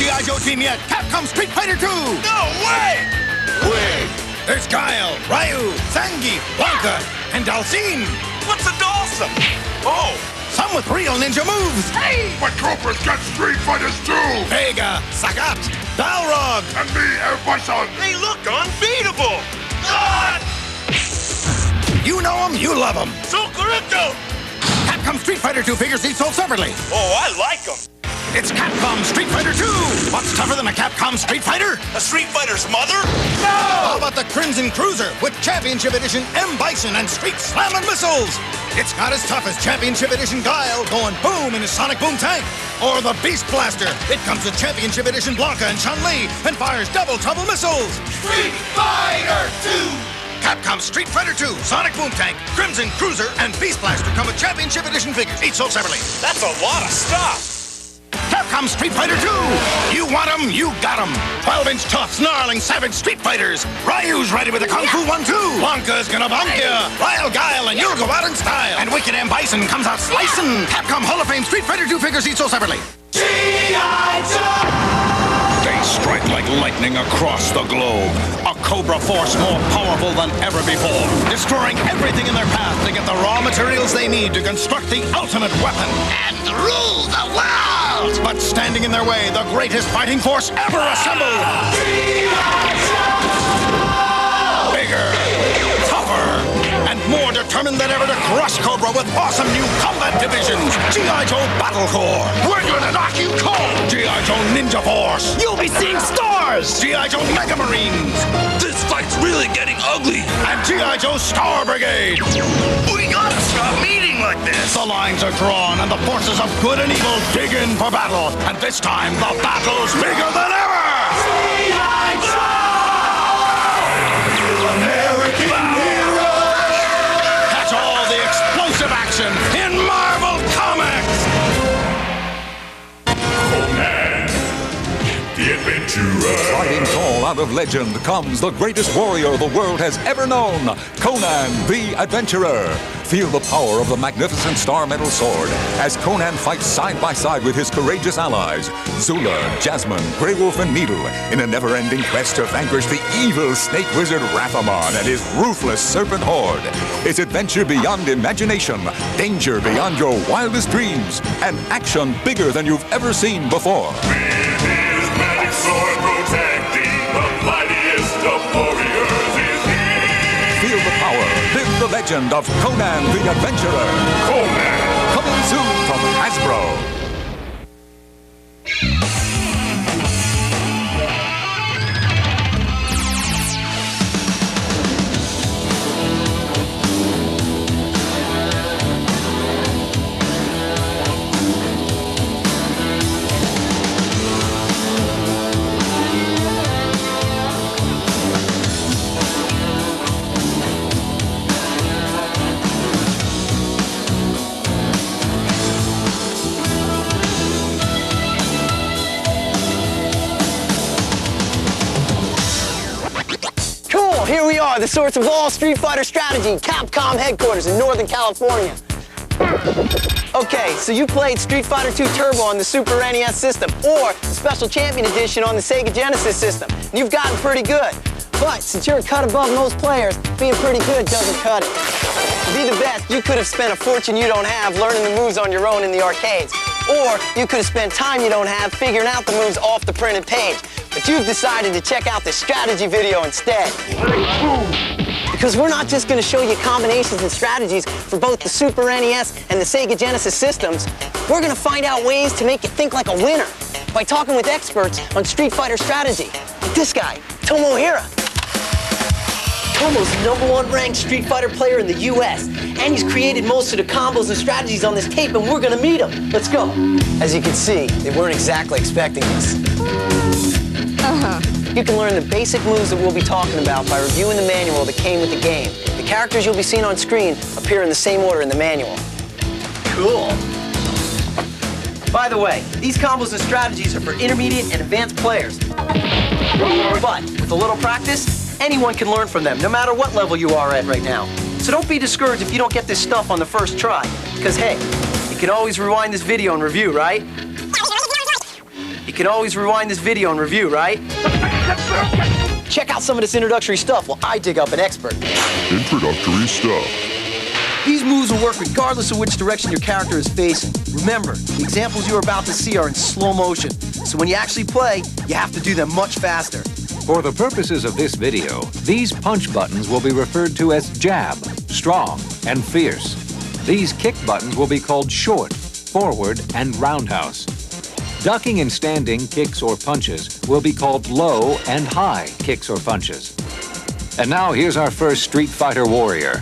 G.I. Joe team yet. Capcom Street Fighter 2! No way! Wait! There's Guile, Ryu, Zangief, Blanca, and Dalsim! What's a Dalsim? Oh! Some with real ninja moves! Hey! But Cobra's got Street Fighters too! Vega, Sagat, Balrog! And me, El Bison! They look unbeatable! God! You know them, you love them! So correcto! Capcom Street Fighter 2 figures each sold separately. Oh, I like them! It's Capcom Street Fighter 2! What's tougher than a Capcom Street Fighter? A Street Fighter's mother? How about the Crimson Cruiser with Championship Edition M. Bison and Street Slammin' missiles? It's not as tough as Championship Edition Guile going boom in his Sonic Boom tank. Or the Beast Blaster. It comes with Championship Edition Blanca and Chun-Li and fires double trouble missiles. Street Fighter 2! Capcom Street Fighter 2, Sonic Boom Tank, Crimson Cruiser, and Beast Blaster come with Championship Edition figures, each sold separately. That's a lot of stuff! Capcom Street Fighter 2! You want 'em, you got 'em! 12-inch tough, snarling, savage Street Fighters! Ryu's ready with a Kung Fu 1-2! Blanca's gonna bonk ya! Lyle Guile and you'll go out in style! And Wicked M. Bison comes out slicing! Capcom Hall of Fame Street Fighter 2 figures each sold separately. G.I. Joe! They strike like lightning across the globe. A Cobra force more powerful than ever before. Destroying everything in their path to get the raw materials they need to construct the ultimate weapon. And rule the world! But standing in their way, the greatest fighting force ever assembled! Bigger, tougher, and more determined than ever to crush Cobra with awesome new combat divisions. G.I. Joe Battle Corps. We're gonna knock you cold. G.I. Joe Ninja Force. You'll be seeing stars. G.I. Joe Mega Marines. This fight's really getting ugly! And G.I. Joe Star Brigade. We gotta stop meeting like this! The lines are drawn and the forces of good and evil dig in for battle. And this time, the battle's bigger than ever. G.I. Joe! American hero! Catch all the explosive action in Marvel Comics. Conan, the adventurer! Riding tall out of legend comes the greatest warrior the world has ever known, Conan the Adventurer. Feel the power of the magnificent Star Metal Sword as Conan fights side by side with his courageous allies, Zula, Jasmine, Grey Wolf, and Needle, in a never-ending quest to vanquish the evil snake wizard Rathamon and his ruthless serpent horde. It's adventure beyond imagination, danger beyond your wildest dreams, and action bigger than you've ever seen before. With his magic sword protecting the mightiest of warriors is he! Feel the power, live the legend of Conan the Adventurer. Conan! Coming soon from Hasbro. Here we are, the source of all Street Fighter strategy, Capcom headquarters in Northern California. Okay, so you played Street Fighter 2 Turbo on the Super NES system, or the Special Champion Edition on the Sega Genesis system, and you've gotten pretty good. But since you're a cut above most players, being pretty good doesn't cut it. To be the best, you could have spent a fortune you don't have learning the moves on your own in the arcades. Or you could have spent time you don't have figuring out the moves off the printed page. But you've decided to check out this strategy video instead. Because we're not just going to show you combinations and strategies for both the Super NES and the Sega Genesis systems. We're going to find out ways to make you think like a winner by talking with experts on Street Fighter strategy. Like this guy, Tomo. Tomo's the #1 ranked Street Fighter player in the US, and he's created most of the combos and strategies on this tape, and we're gonna meet him. Let's go. As you can see, they weren't exactly expecting this. You can learn the basic moves that we'll be talking about by reviewing the manual that came with the game. The characters you'll be seeing on screen appear in the same order in the manual. Cool. By the way, these combos and strategies are for intermediate and advanced players. But with a little practice, anyone can learn from them, no matter what level you are at right now. So don't be discouraged if you don't get this stuff on the first try. Because hey, you can always rewind this video and review, right? You can always rewind this video and review, right? Check out some of this introductory stuff while I dig up an expert. Introductory stuff. These moves will work regardless of which direction your character is facing. Remember, the examples you are about to see are in slow motion, so when you actually play, you have to do them much faster. For the purposes of this video, these punch buttons will be referred to as jab, strong, and fierce. These kick buttons will be called short, forward, and roundhouse. Ducking and standing kicks or punches will be called low and high kicks or punches. And now here's our first Street Fighter warrior.